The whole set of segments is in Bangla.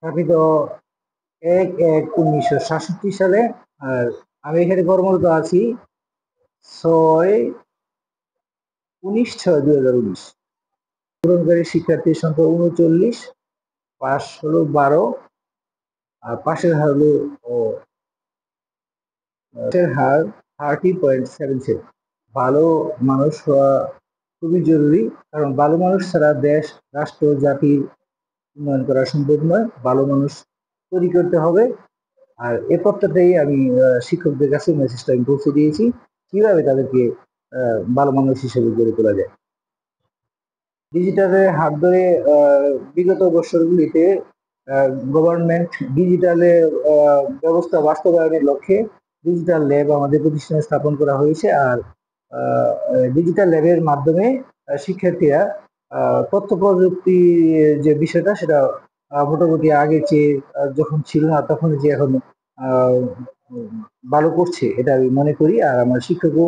স্থাপিত ১/১/১৯৬৭ সালে। আর আমি এখানে কর্মরত আছি ৬/১৯/২০১৯। পূরণকারী শিক্ষার্থীর সংখ্যা ৩৯, পাস হলো ১২, আর পাশের হার হলো হার 30.77। ভালো মানুষ হওয়া খুবই জরুরি, কারণ ভালো মানুষ ছাড়া দেশ, রাষ্ট্র, জাতির উন্নয়ন করা সম্ভব নয়। ভালো মানুষ তৈরি করতে হবে। আর এ প্রত্যেকটাই আমি শিক্ষকদের কাছে মেসেজটা আমি পৌঁছে দিয়েছি, কিভাবে তাদেরকে ভালো মানুষ হিসেবে গড়ে তোলা যায়। ডিজিটালের হাত ধরে বিগত বছরগুলিতে গভর্নমেন্ট ডিজিটালের ব্যবস্থা বাস্তবায়নের লক্ষ্যে ডিজিটাল ল্যাব আমাদের প্রতিষ্ঠানে স্থাপন করা হয়েছে। আর ডিজিটাল ল্যাবের মাধ্যমে শিক্ষার্থীরা তথ্য প্রযুক্তি যে বিষয়টা সেটা মোটামুটি আগে চেয়ে যখন ছিল না তখন যে এখন ভালো করছে এটা আমি মনে করি। আর আমার শিক্ষকও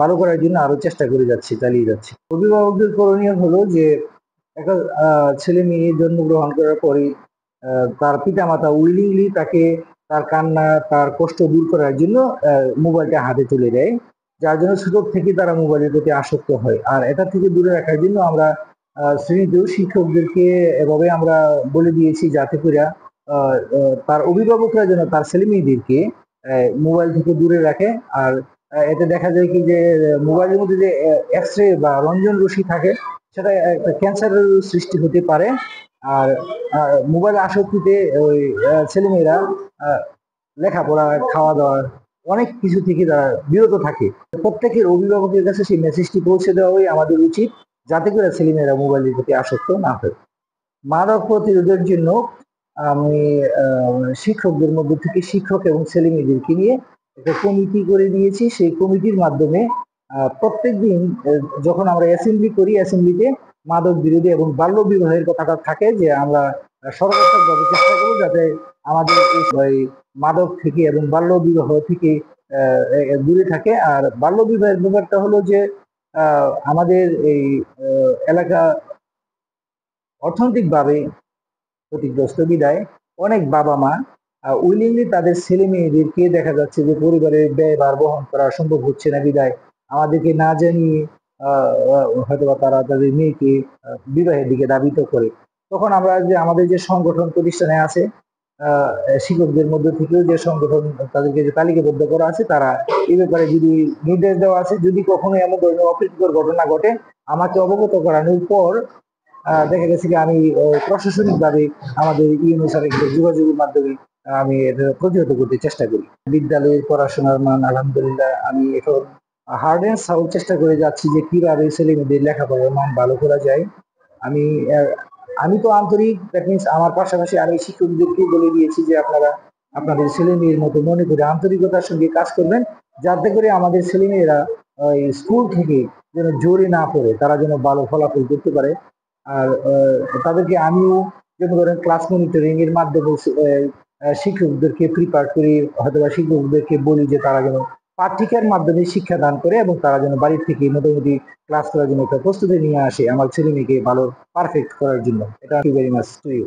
ভালো করার জন্য আরো চেষ্টা করে যাচ্ছে, চালিয়ে যাচ্ছে। অভিভাবকদের করণীয় হলো যে একটা ছেলে মেয়ে জন্মগ্রহণ করার পরে তার পিতামাতা উইলিংলি তাকে তার কান্না, তার কষ্ট দূর করার জন্য মোবাইলটা হাতে তুলে দেয়, যার জন্য ছোট থেকে তারা মোবাইলের প্রতি আসক্ত হয়। আর এটা থেকে দূরে রাখার জন্য আমরা শ্রেণীতেও শিক্ষকদেরকে এভাবে আমরা বলে দিয়েছি, যাতে করে তার অভিভাবকরা যেন তার ছেলে মেয়েদেরকে মোবাইল থেকে দূরে রাখে। আর এতে দেখা যায় কি যে মোবাইলের মধ্যে যে এক্স রে বা রঞ্জন রশ্মি থাকে, সেটা একটা ক্যান্সারের সৃষ্টি হতে পারে। আর মোবাইল আসক্তিতে ওই ছেলেমেয়েরা লেখাপড়া, খাওয়া দাওয়া অনেক কিছু থেকে তারা বিরত থাকে। প্রত্যেকের অভিভাবকের কাছে সেই মেসেজটি পৌঁছে দেওয়াই আমাদের উচিত, যাতে করে ছেলেমেয়েরা মোবাইলের প্রতি আসক্ত না হয়। মাদক প্রতিরোধের জন্য আমি শিক্ষকদের মধ্যে থেকে শিক্ষক এবং ছেলে মেয়েদেরকে নিয়ে একটা কমিটি করে দিয়েছি। সেই কমিটির মাধ্যমে প্রত্যেকদিন যখন আমরা অ্যাসেম্বলি করি, অ্যাসেম্বলিতে মাদক বিরোধী এবং বাল্য বিবাহের কথাটা থাকে, যে আমরা সর্বাত্মকভাবে চেষ্টা করবো যাতে আমাদের এই মাদক থেকে এবং বাল্য বিবাহ থেকে দূরে থাকে। আর বাল্য বিবাহের ব্যাপারটা হলো যে আমাদের এই এলাকা অর্থনৈতিকভাবে ক্ষতিগ্রস্ত বিদায় অনেক বাবা মা উইলিংলি তাদের ছেলে মেয়েদেরকে দেখা যাচ্ছে যে পরিবারের ব্যয়ভার বহন করা সম্ভব হচ্ছে না বিদায় আমাদেরকে না জানিয়ে হয়তোবা তারা তাদের মেয়েকে বিবাহের দিকে ধাবিত করে। তখন আমরা যে আমাদের যে সংগঠন প্রতিষ্ঠানে আছে, শিক্ষকদের মধ্যে থেকেও যে সংগঠন তাদেরকে যে তালিকাবদ্ধ করা আছে, তারা এই ব্যাপারে যদি নির্দেশ দেওয়া আছে, যদি কখনো এমন ধরনের অপ্রীতিকর ঘটনা ঘটে আমাকে অবগত করানোর পর দেখা গেছে কি আমি প্রশাসনিক ভাবে আমাদের ইউনো স্যারের যোগাযোগের মাধ্যমে আমি এটা প্রতিহত করতে চেষ্টা করি। বিদ্যালয়ের পড়াশোনার মান আলহামদুলিল্লাহ আমি এখন হার্ড এন্ড সাউন্ড চেষ্টা করে যাচ্ছি যে কিভাবে ছেলে মেয়েদের লেখাপড়ার মান ভালো করা যায়। আমি আমি তো আন্তরিক, দ্যাট মিনস আমার পাশাপাশি আমি শিক্ষকদেরকে বলে দিয়েছি যে আপনারা আপনাদের ছেলে মেয়ের মতো মনে করে আন্তরিকতার সঙ্গে কাজ করবেন, যাতে করে আমাদের ছেলে মেয়েরা স্কুল থেকে যেন জোরে না পড়ে, তারা যেন ভালো ফলাফল করতে পারে। আর তাদেরকে আমিও যেমন ধরেন ক্লাস মনিটরিং এর মাধ্যমে শিক্ষকদেরকে প্রিপার করি, হয়তো বা শিক্ষকদেরকে বলি যে তারা যেন পাঠ্যিকার মাধ্যমে শিক্ষা দান করে এবং তারা যেন বাড়ির থেকে মোটামুটি ক্লাস করার জন্য একটা প্রস্তুতি নিয়ে আসে আমার ছেলে মেয়েকে ভালো পারফেক্ট করার জন্য। এটা ভেরি মাচ টু ইউ।